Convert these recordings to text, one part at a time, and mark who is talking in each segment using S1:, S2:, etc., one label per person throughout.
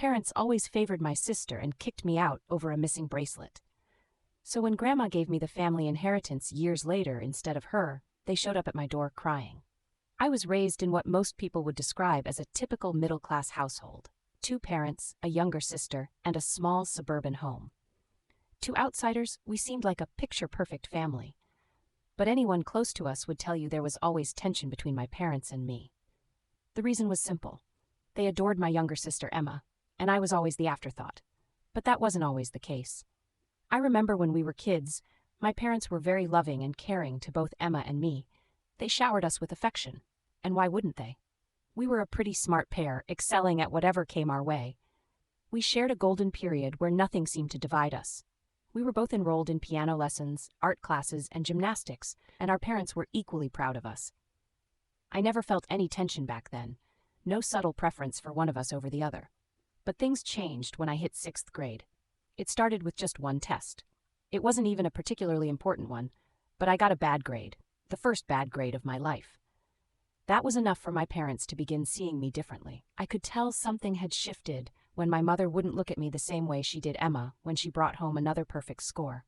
S1: parents always favored my sister and kicked me out over a missing bracelet. So when Grandma gave me the family inheritance years later instead of her, they showed up at my door crying. I was raised in what most people would describe as a typical middle-class household. 2 parents, a younger sister, and a small suburban home. To outsiders, we seemed like a picture-perfect family. But anyone close to us would tell you there was always tension between my parents and me. The reason was simple. They adored my younger sister Emma, and I was always the afterthought. But that wasn't always the case. I remember when we were kids, my parents were very loving and caring to both Emma and me. They showered us with affection. And why wouldn't they? We were a pretty smart pair, excelling at whatever came our way. We shared a golden period where nothing seemed to divide us. We were both enrolled in piano lessons, art classes, and gymnastics, and our parents were equally proud of us. I never felt any tension back then, no subtle preference for one of us over the other. But things changed when I hit 6th grade. It started with just one test. It wasn't even a particularly important one, but I got a bad grade, the first bad grade of my life. That was enough for my parents to begin seeing me differently. I could tell something had shifted when my mother wouldn't look at me the same way she did Emma when she brought home another perfect score.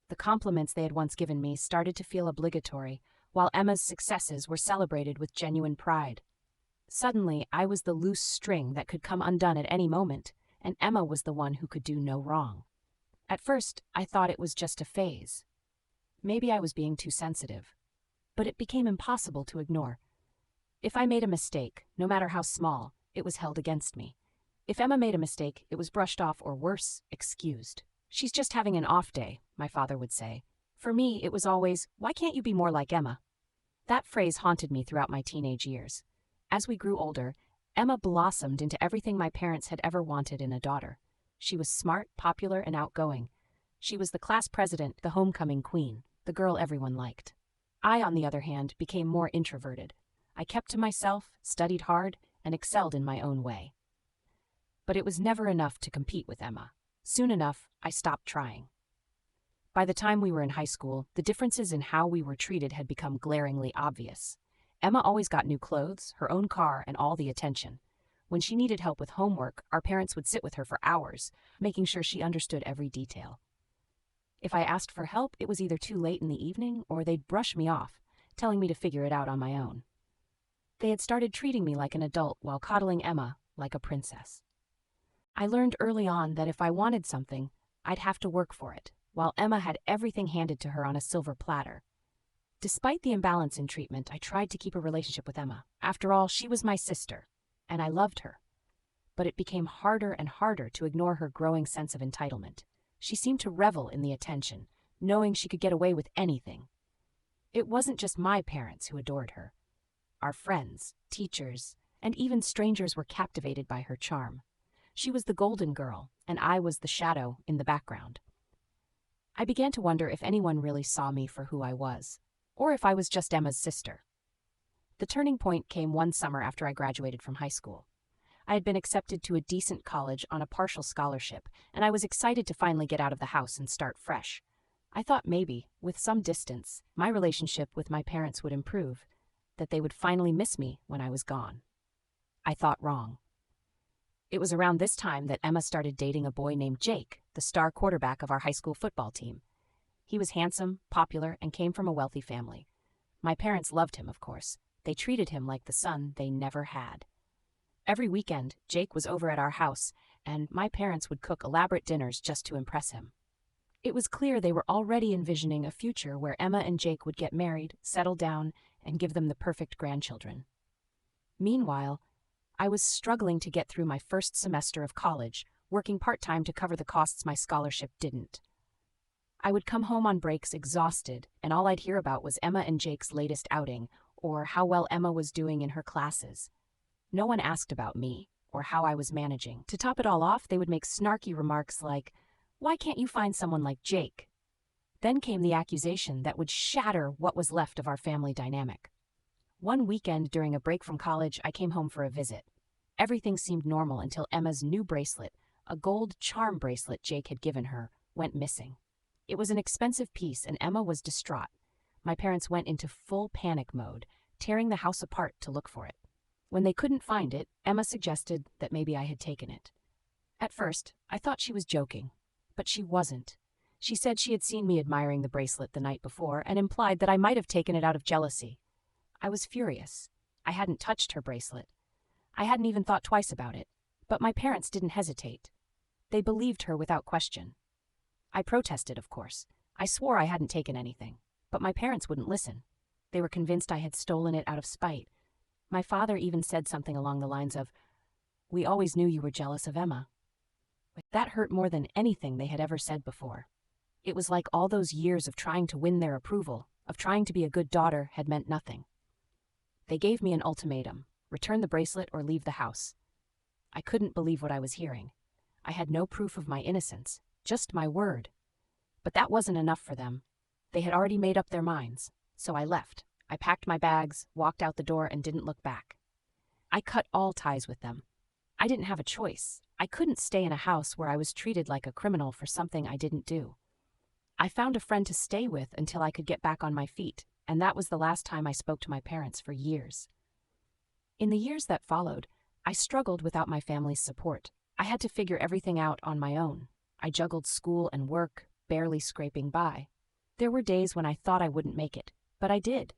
S1: The compliments they had once given me started to feel obligatory, while Emma's successes were celebrated with genuine pride. Suddenly, I was the loose string that could come undone at any moment, and Emma was the one who could do no wrong. At first, I thought it was just a phase. Maybe I was being too sensitive. But it became impossible to ignore. If I made a mistake, no matter how small, it was held against me. If Emma made a mistake, it was brushed off or worse, excused. "She's just having an off day," my father would say. For me, it was always, "Why can't you be more like Emma?" That phrase haunted me throughout my teenage years. As we grew older, Emma blossomed into everything my parents had ever wanted in a daughter. She was smart, popular, and outgoing. She was the class president, the homecoming queen, the girl everyone liked. I, on the other hand, became more introverted. I kept to myself, studied hard, and excelled in my own way. But it was never enough to compete with Emma. Soon enough, I stopped trying. By the time we were in high school, the differences in how we were treated had become glaringly obvious. Emma always got new clothes, her own car, and all the attention. When she needed help with homework, our parents would sit with her for hours, making sure she understood every detail. If I asked for help, it was either too late in the evening or they'd brush me off, telling me to figure it out on my own. They had started treating me like an adult while coddling Emma like a princess. I learned early on that if I wanted something, I'd have to work for it, while Emma had everything handed to her on a silver platter. Despite the imbalance in treatment, I tried to keep a relationship with Emma. After all, she was my sister, and I loved her. But it became harder and harder to ignore her growing sense of entitlement. She seemed to revel in the attention, knowing she could get away with anything. It wasn't just my parents who adored her. Our friends, teachers, and even strangers were captivated by her charm. She was the golden girl, and I was the shadow in the background. I began to wonder if anyone really saw me for who I was, or if I was just Emma's sister. The turning point came one summer after I graduated from high school. I had been accepted to a decent college on a partial scholarship, and I was excited to finally get out of the house and start fresh. I thought maybe, with some distance, my relationship with my parents would improve, that they would finally miss me when I was gone. I thought wrong. It was around this time that Emma started dating a boy named Jake, the star quarterback of our high school football team. He was handsome, popular, and came from a wealthy family. My parents loved him, of course. They treated him like the son they never had. Every weekend, Jake was over at our house, and my parents would cook elaborate dinners just to impress him. It was clear they were already envisioning a future where Emma and Jake would get married, settle down, and give them the perfect grandchildren. Meanwhile, I was struggling to get through my first semester of college, working part-time to cover the costs my scholarship didn't. I would come home on breaks exhausted, and all I'd hear about was Emma and Jake's latest outing, or how well Emma was doing in her classes. No one asked about me, or how I was managing. To top it all off, they would make snarky remarks like, "Why can't you find someone like Jake?" Then came the accusation that would shatter what was left of our family dynamic. One weekend during a break from college, I came home for a visit. Everything seemed normal until Emma's new bracelet, a gold charm bracelet Jake had given her, went missing. It was an expensive piece, and Emma was distraught. My parents went into full panic mode, tearing the house apart to look for it. When they couldn't find it, Emma suggested that maybe I had taken it. At first, I thought she was joking, but she wasn't. She said she had seen me admiring the bracelet the night before and implied that I might have taken it out of jealousy. I was furious. I hadn't touched her bracelet. I hadn't even thought twice about it, but my parents didn't hesitate. They believed her without question. I protested, of course. I swore I hadn't taken anything, but my parents wouldn't listen. They were convinced I had stolen it out of spite. My father even said something along the lines of, "We always knew you were jealous of Emma." That hurt more than anything they had ever said before. It was like all those years of trying to win their approval, of trying to be a good daughter, had meant nothing. They gave me an ultimatum: return the bracelet or leave the house. I couldn't believe what I was hearing. I had no proof of my innocence, just my word. But that wasn't enough for them. They had already made up their minds, so I left. I packed my bags, walked out the door, and didn't look back. I cut all ties with them. I didn't have a choice. I couldn't stay in a house where I was treated like a criminal for something I didn't do. I found a friend to stay with until I could get back on my feet, and that was the last time I spoke to my parents for years. In the years that followed, I struggled without my family's support. I had to figure everything out on my own. I juggled school and work, barely scraping by. There were days when I thought I wouldn't make it, but I did.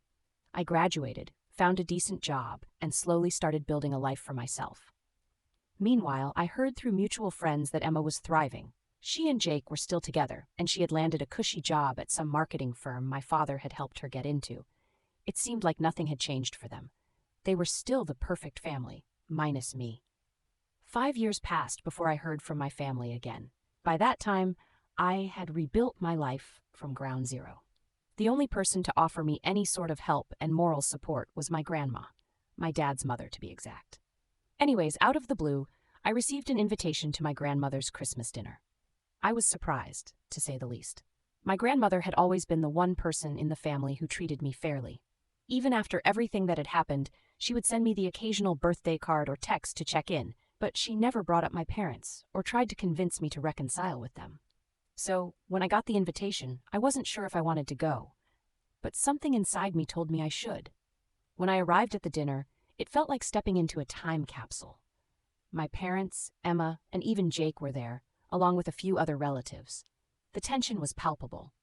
S1: I graduated, found a decent job, and slowly started building a life for myself. Meanwhile, I heard through mutual friends that Emma was thriving. She and Jake were still together, and she had landed a cushy job at some marketing firm my father had helped her get into. It seemed like nothing had changed for them. They were still the perfect family, minus me. 5 years passed before I heard from my family again. By that time, I had rebuilt my life from ground zero. The only person to offer me any sort of help and moral support was my grandma, my dad's mother to be exact. Anyways, out of the blue, I received an invitation to my grandmother's Christmas dinner. I was surprised, to say the least. My grandmother had always been the one person in the family who treated me fairly. Even after everything that had happened, she would send me the occasional birthday card or text to check in, but she never brought up my parents or tried to convince me to reconcile with them. So, when I got the invitation, I wasn't sure if I wanted to go, but something inside me told me I should. When I arrived at the dinner, it felt like stepping into a time capsule. My parents, Emma, and even Jake were there, along with a few other relatives. The tension was palpable.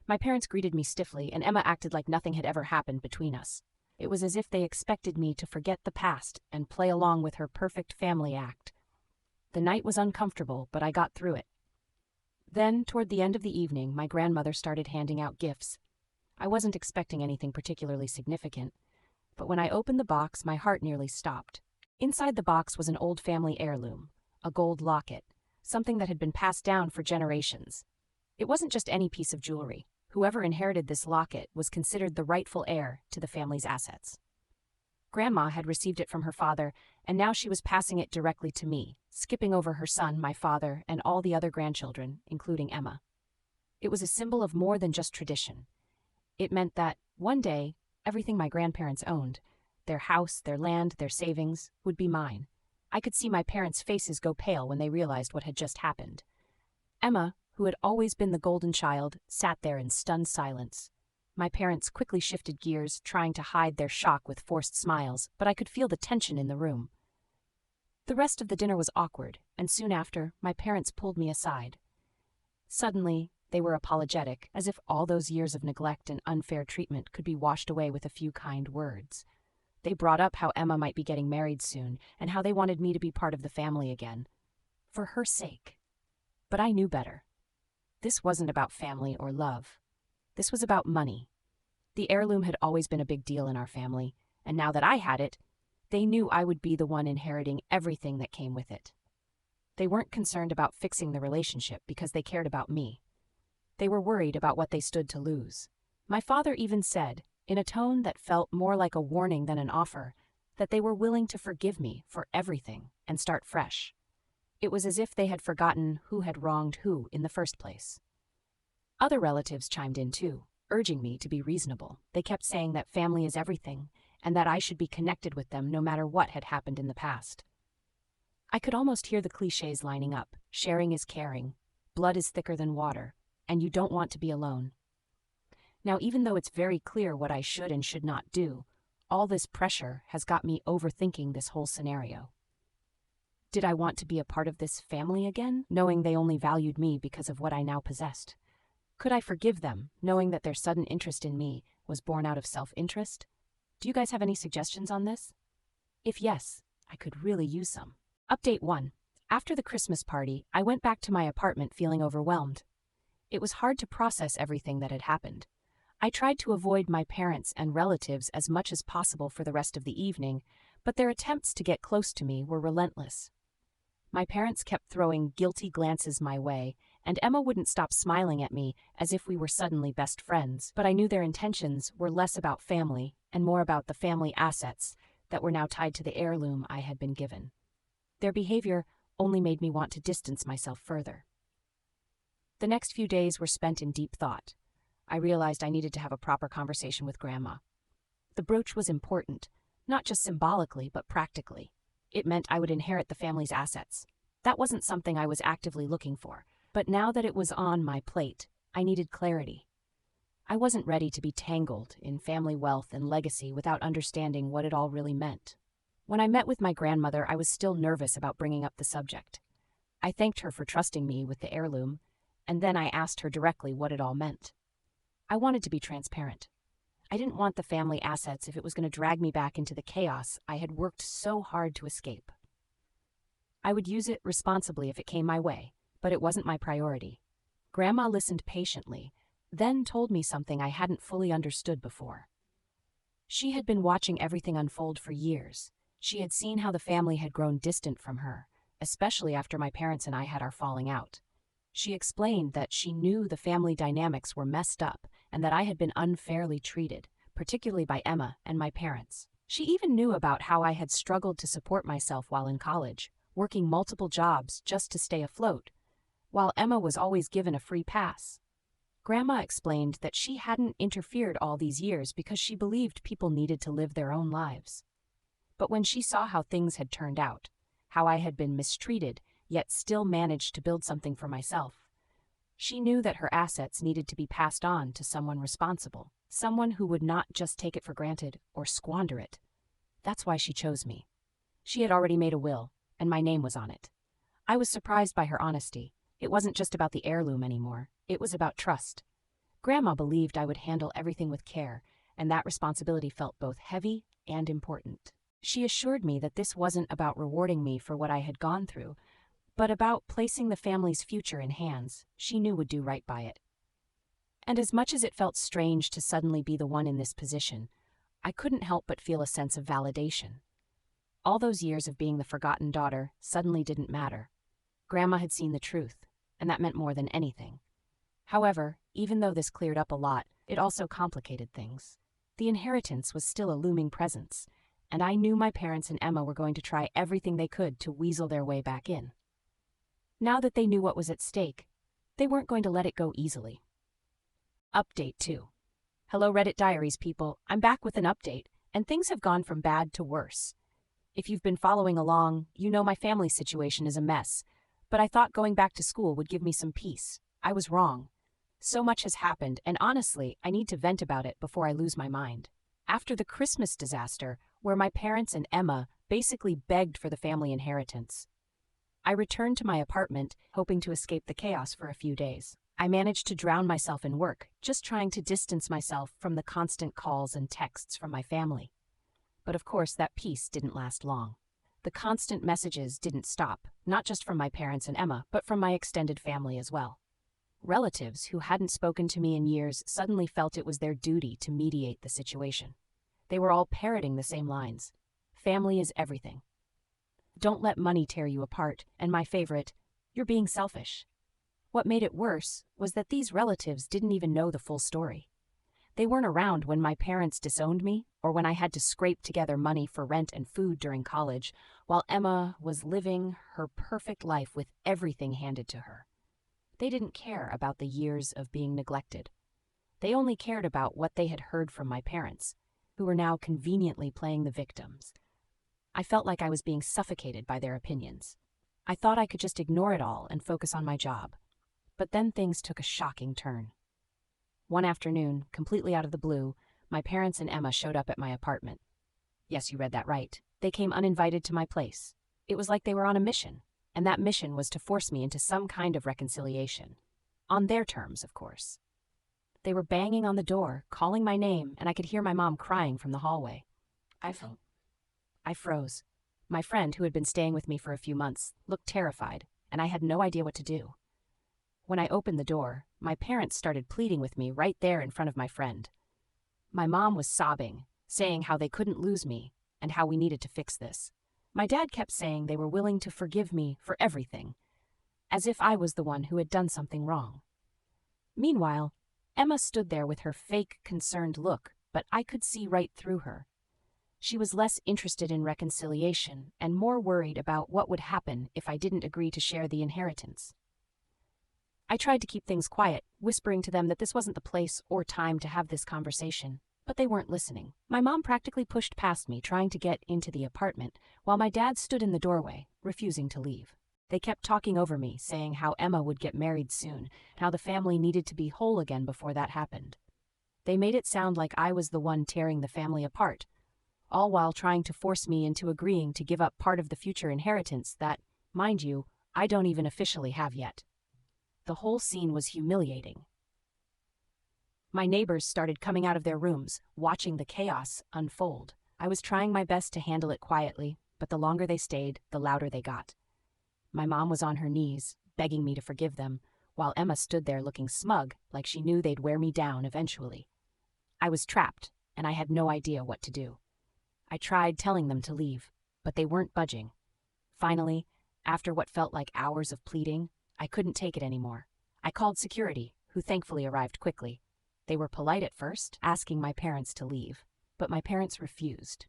S1: My parents greeted me stiffly, and Emma acted like nothing had ever happened between us. It was as if they expected me to forget the past and play along with her perfect family act. The night was uncomfortable, but I got through it. Then, toward the end of the evening, my grandmother started handing out gifts. I wasn't expecting anything particularly significant, but when I opened the box, my heart nearly stopped. Inside the box was an old family heirloom, a gold locket, something that had been passed down for generations. It wasn't just any piece of jewelry. Whoever inherited this locket was considered the rightful heir to the family's assets. Grandma had received it from her father, and now she was passing it directly to me, skipping over her son, my father, and all the other grandchildren, including Emma. It was a symbol of more than just tradition. It meant that, one day, everything my grandparents owned, their house, their land, their savings, would be mine. I could see my parents' faces go pale when they realized what had just happened. Emma, who had always been the golden child, sat there in stunned silence. My parents quickly shifted gears, trying to hide their shock with forced smiles, but I could feel the tension in the room. The rest of the dinner was awkward, and soon after, my parents pulled me aside. Suddenly, they were apologetic, as if all those years of neglect and unfair treatment could be washed away with a few kind words. They brought up how Emma might be getting married soon, and how they wanted me to be part of the family again. For her sake. But I knew better. This wasn't about family or love. This was about money. The heirloom had always been a big deal in our family, and now that I had it, they knew I would be the one inheriting everything that came with it. They weren't concerned about fixing the relationship because they cared about me. They were worried about what they stood to lose. My father even said, in a tone that felt more like a warning than an offer, that they were willing to forgive me for everything and start fresh. It was as if they had forgotten who had wronged who in the first place. Other relatives chimed in too, urging me to be reasonable. They kept saying that family is everything, and that I should be connected with them no matter what had happened in the past. I could almost hear the cliches lining up. Sharing is caring, blood is thicker than water, and you don't want to be alone. Now, even though it's very clear what I should and should not do, All this pressure has got me overthinking this whole scenario. Did I want to be a part of this family again, knowing they only valued me because of what I now possessed? Could I forgive them, knowing that their sudden interest in me was born out of self-interest? Do you guys have any suggestions on this? If yes, I could really use some. Update 1. After the Christmas party, I went back to my apartment feeling overwhelmed. It was hard to process everything that had happened. I tried to avoid my parents and relatives as much as possible for the rest of the evening, but their attempts to get close to me were relentless. My parents kept throwing guilty glances my way, and Emma wouldn't stop smiling at me as if we were suddenly best friends, but I knew their intentions were less about family and more about the family assets that were now tied to the heirloom I had been given. Their behavior only made me want to distance myself further. The next few days were spent in deep thought. I realized I needed to have a proper conversation with Grandma. The brooch was important, not just symbolically but practically. It meant I would inherit the family's assets. That wasn't something I was actively looking for, but now that it was on my plate, I needed clarity. I wasn't ready to be tangled in family wealth and legacy without understanding what it all really meant. When I met with my grandmother, I was still nervous about bringing up the subject. I thanked her for trusting me with the heirloom, and then I asked her directly what it all meant. I wanted to be transparent. I didn't want the family assets if it was going to drag me back into the chaos I had worked so hard to escape. I would use it responsibly if it came my way, but it wasn't my priority. Grandma listened patiently, then told me something I hadn't fully understood before. She had been watching everything unfold for years. She had seen how the family had grown distant from her, especially after my parents and I had our falling out. She explained that she knew the family dynamics were messed up and that I had been unfairly treated, particularly by Emma and my parents. She even knew about how I had struggled to support myself while in college, working multiple jobs just to stay afloat, while Emma was always given a free pass. Grandma explained that she hadn't interfered all these years because she believed people needed to live their own lives. But when she saw how things had turned out, how I had been mistreated, yet still managed to build something for myself, she knew that her assets needed to be passed on to someone responsible, someone who would not just take it for granted or squander it. That's why she chose me. She had already made a will, and my name was on it. I was surprised by her honesty. It wasn't just about the heirloom anymore. It was about trust. Grandma believed I would handle everything with care, and that responsibility felt both heavy and important. She assured me that this wasn't about rewarding me for what I had gone through, but about placing the family's future in hands she knew would do right by it. And as much as it felt strange to suddenly be the one in this position, I couldn't help but feel a sense of validation. All those years of being the forgotten daughter suddenly didn't matter. Grandma had seen the truth, and that meant more than anything. However, even though this cleared up a lot, it also complicated things. The inheritance was still a looming presence, and I knew my parents and Emma were going to try everything they could to weasel their way back in. Now that they knew what was at stake, they weren't going to let it go easily. Update 2. Hello Reddit Diaries people, I'm back with an update, and things have gone from bad to worse. If you've been following along, you know my family situation is a mess, but I thought going back to school would give me some peace. I was wrong. So much has happened, and honestly, I need to vent about it before I lose my mind. After the Christmas disaster, where my parents and Emma basically begged for the family inheritance, I returned to my apartment, hoping to escape the chaos for a few days. I managed to drown myself in work, just trying to distance myself from the constant calls and texts from my family. But of course, that peace didn't last long. The constant messages didn't stop, not just from my parents and Emma, but from my extended family as well. Relatives who hadn't spoken to me in years suddenly felt it was their duty to mediate the situation. They were all parroting the same lines. Family is everything. Don't let money tear you apart, and my favorite, you're being selfish. What made it worse was that these relatives didn't even know the full story. They weren't around when my parents disowned me, or when I had to scrape together money for rent and food during college, while Emma was living her perfect life with everything handed to her. They didn't care about the years of being neglected. They only cared about what they had heard from my parents, who were now conveniently playing the victims. I felt like I was being suffocated by their opinions. I thought I could just ignore it all and focus on my job. But then things took a shocking turn. One afternoon, completely out of the blue, my parents and Emma showed up at my apartment. Yes, you read that right. They came uninvited to my place. It was like they were on a mission, and that mission was to force me into some kind of reconciliation. On their terms, of course. They were banging on the door, calling my name, and I could hear my mom crying from the hallway. I froze. My friend, who had been staying with me for a few months, looked terrified, and I had no idea what to do. When I opened the door, my parents started pleading with me right there in front of my friend. My mom was sobbing, saying how they couldn't lose me and how we needed to fix this. My dad kept saying they were willing to forgive me for everything, as if I was the one who had done something wrong. Meanwhile, Emma stood there with her fake, concerned look, but I could see right through her. She was less interested in reconciliation and more worried about what would happen if I didn't agree to share the inheritance. I tried to keep things quiet, whispering to them that this wasn't the place or time to have this conversation, but they weren't listening. My mom practically pushed past me, trying to get into the apartment, while my dad stood in the doorway, refusing to leave. They kept talking over me, saying how Emma would get married soon, and how the family needed to be whole again before that happened. They made it sound like I was the one tearing the family apart, all while trying to force me into agreeing to give up part of the future inheritance that, mind you, I don't even officially have yet. The whole scene was humiliating. My neighbors started coming out of their rooms, watching the chaos unfold. I was trying my best to handle it quietly, but the longer they stayed, the louder they got. My mom was on her knees, begging me to forgive them, while Emma stood there looking smug, like she knew they'd wear me down eventually. I was trapped, and I had no idea what to do. I tried telling them to leave, but they weren't budging. Finally, after what felt like hours of pleading, I couldn't take it anymore. I called security, who thankfully arrived quickly. They were polite at first, asking my parents to leave, but my parents refused.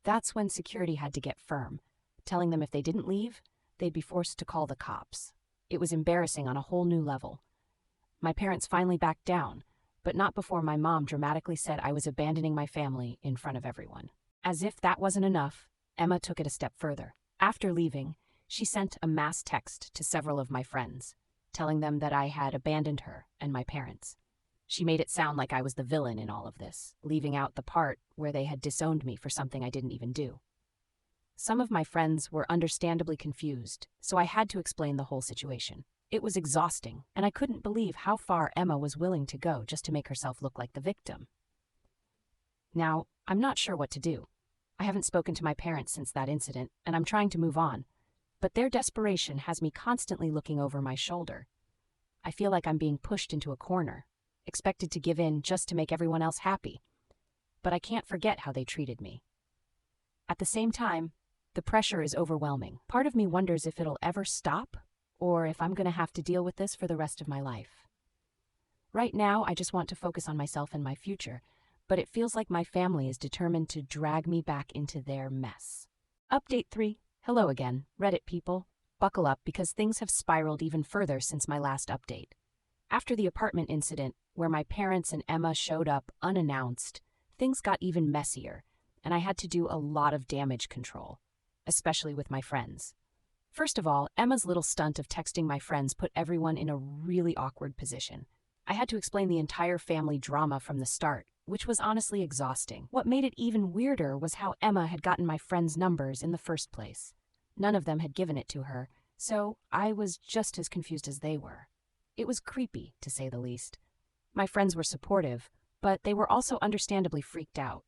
S1: That's when security had to get firm, telling them if they didn't leave, they'd be forced to call the cops. It was embarrassing on a whole new level. My parents finally backed down, but not before my mom dramatically said I was abandoning my family in front of everyone. As if that wasn't enough, Emma took it a step further. After leaving, she sent a mass text to several of my friends, telling them that I had abandoned her and my parents. She made it sound like I was the villain in all of this, leaving out the part where they had disowned me for something I didn't even do. Some of my friends were understandably confused, so I had to explain the whole situation. It was exhausting, and I couldn't believe how far Emma was willing to go just to make herself look like the victim. Now, I'm not sure what to do. I haven't spoken to my parents since that incident, and I'm trying to move on, but their desperation has me constantly looking over my shoulder. I feel like I'm being pushed into a corner, expected to give in just to make everyone else happy, but I can't forget how they treated me. At the same time, the pressure is overwhelming. Part of me wonders if it'll ever stop, or if I'm going to have to deal with this for the rest of my life. Right now, I just want to focus on myself and my future, but it feels like my family is determined to drag me back into their mess. Update 3. Hello again, Reddit people. Buckle up because things have spiraled even further since my last update. After the apartment incident, where my parents and Emma showed up unannounced, things got even messier, and I had to do a lot of damage control, especially with my friends. First of all, Emma's little stunt of texting my friends put everyone in a really awkward position. I had to explain the entire family drama from the start, which was honestly exhausting. What made it even weirder was how Emma had gotten my friends' numbers in the first place. None of them had given it to her, so I was just as confused as they were. It was creepy, to say the least. My friends were supportive, but they were also understandably freaked out.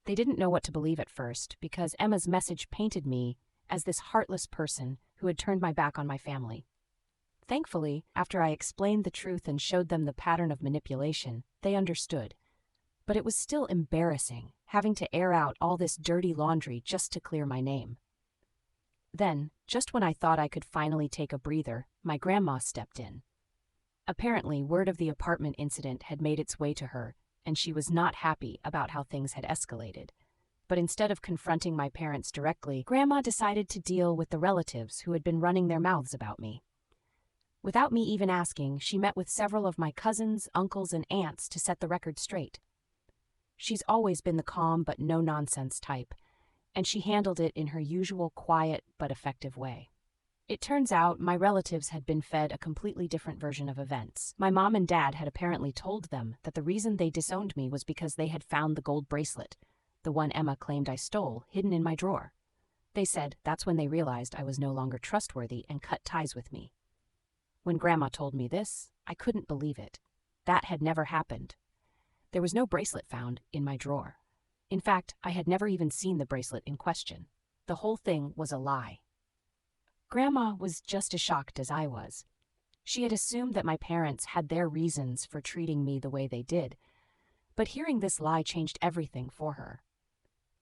S1: They didn't know what to believe at first, because Emma's message painted me as this heartless person who had turned my back on my family. Thankfully, after I explained the truth and showed them the pattern of manipulation, they understood. But it was still embarrassing, having to air out all this dirty laundry just to clear my name. Then, just when I thought I could finally take a breather, my grandma stepped in. Apparently, word of the apartment incident had made its way to her, and she was not happy about how things had escalated. But instead of confronting my parents directly, Grandma decided to deal with the relatives who had been running their mouths about me. Without me even asking, she met with several of my cousins, uncles, and aunts to set the record straight. She's always been the calm but no-nonsense type, and she handled it in her usual quiet but effective way. It turns out my relatives had been fed a completely different version of events. My mom and dad had apparently told them that the reason they disowned me was because they had found the gold bracelet, the one Emma claimed I stole, hidden in my drawer. They said that's when they realized I was no longer trustworthy and cut ties with me. When Grandma told me this, I couldn't believe it. That had never happened. There was no bracelet found in my drawer. In fact, I had never even seen the bracelet in question. The whole thing was a lie. Grandma was just as shocked as I was. She had assumed that my parents had their reasons for treating me the way they did, but hearing this lie changed everything for her.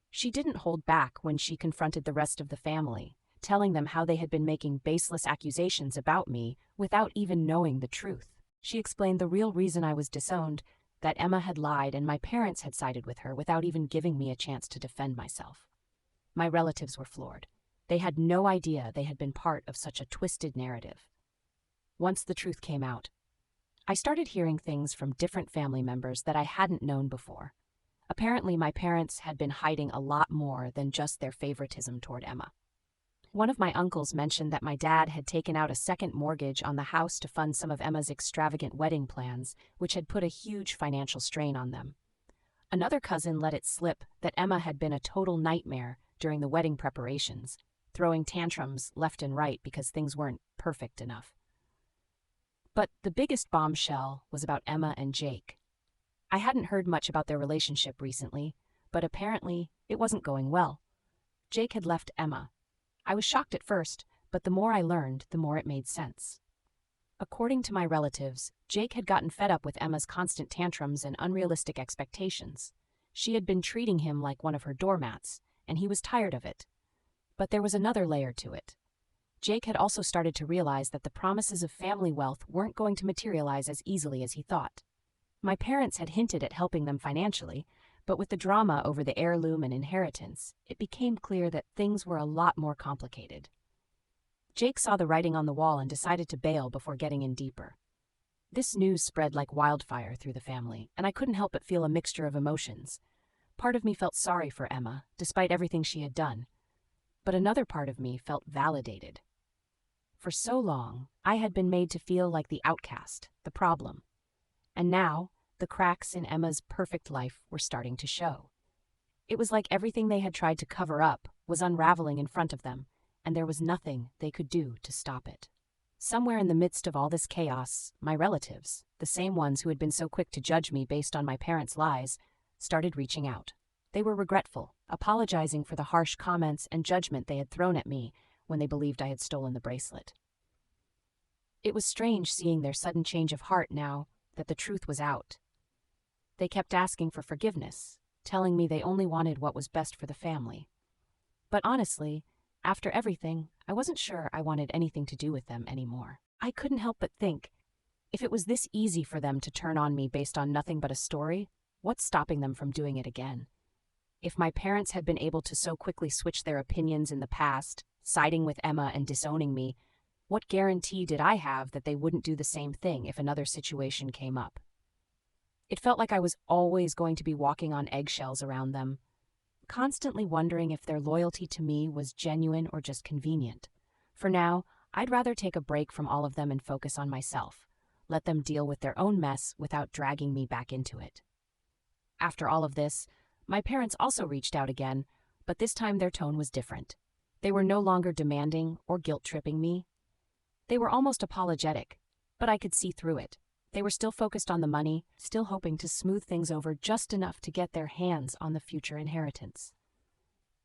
S1: She didn't hold back when she confronted the rest of the family, telling them how they had been making baseless accusations about me without even knowing the truth. She explained the real reason I was disowned, that Emma had lied and my parents had sided with her without even giving me a chance to defend myself. My relatives were floored. They had no idea they had been part of such a twisted narrative. Once the truth came out, I started hearing things from different family members that I hadn't known before. Apparently, my parents had been hiding a lot more than just their favoritism toward Emma. One of my uncles mentioned that my dad had taken out a second mortgage on the house to fund some of Emma's extravagant wedding plans, which had put a huge financial strain on them. Another cousin let it slip that Emma had been a total nightmare during the wedding preparations, throwing tantrums left and right because things weren't perfect enough. But the biggest bombshell was about Emma and Jake. I hadn't heard much about their relationship recently, but apparently it wasn't going well. Jake had left Emma. I was shocked at first, but the more I learned, the more it made sense. According to my relatives, Jake had gotten fed up with Emma's constant tantrums and unrealistic expectations. She had been treating him like one of her doormats, and he was tired of it. But there was another layer to it. Jake had also started to realize that the promises of family wealth weren't going to materialize as easily as he thought. My parents had hinted at helping them financially, but with the drama over the heirloom and inheritance, it became clear that things were a lot more complicated. Jake saw the writing on the wall and decided to bail before getting in deeper. This news spread like wildfire through the family, and I couldn't help but feel a mixture of emotions. Part of me felt sorry for Emma, despite everything she had done, but another part of me felt validated. For so long, I had been made to feel like the outcast, the problem. And now, the cracks in Emma's perfect life were starting to show. It was like everything they had tried to cover up was unraveling in front of them, and there was nothing they could do to stop it. Somewhere in the midst of all this chaos, my relatives, the same ones who had been so quick to judge me based on my parents' lies, started reaching out. They were regretful, apologizing for the harsh comments and judgment they had thrown at me when they believed I had stolen the bracelet. It was strange seeing their sudden change of heart now that the truth was out. They kept asking for forgiveness, telling me they only wanted what was best for the family. But honestly, after everything, I wasn't sure I wanted anything to do with them anymore. I couldn't help but think, if it was this easy for them to turn on me based on nothing but a story, what's stopping them from doing it again? If my parents had been able to so quickly switch their opinions in the past, siding with Emma and disowning me, what guarantee did I have that they wouldn't do the same thing if another situation came up? It felt like I was always going to be walking on eggshells around them, constantly wondering if their loyalty to me was genuine or just convenient. For now, I'd rather take a break from all of them and focus on myself, let them deal with their own mess without dragging me back into it. After all of this, my parents also reached out again, but this time their tone was different. They were no longer demanding or guilt-tripping me. They were almost apologetic, but I could see through it. They were still focused on the money, still hoping to smooth things over just enough to get their hands on the future inheritance.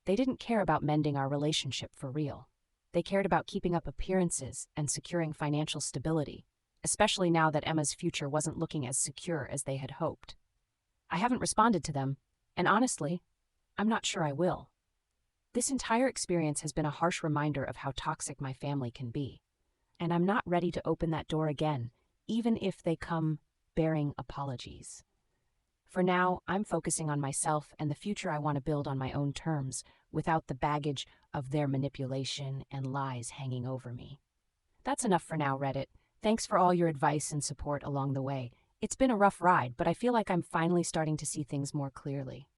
S1: They didn't care about mending our relationship for real. They cared about keeping up appearances and securing financial stability, especially now that Emma's future wasn't looking as secure as they had hoped. I haven't responded to them, and honestly, I'm not sure I will. This entire experience has been a harsh reminder of how toxic my family can be, and I'm not ready to open that door again, even if they come bearing apologies. For now, I'm focusing on myself and the future I want to build on my own terms, without the baggage of their manipulation and lies hanging over me. That's enough for now, Reddit. Thanks for all your advice and support along the way. It's been a rough ride, but I feel like I'm finally starting to see things more clearly.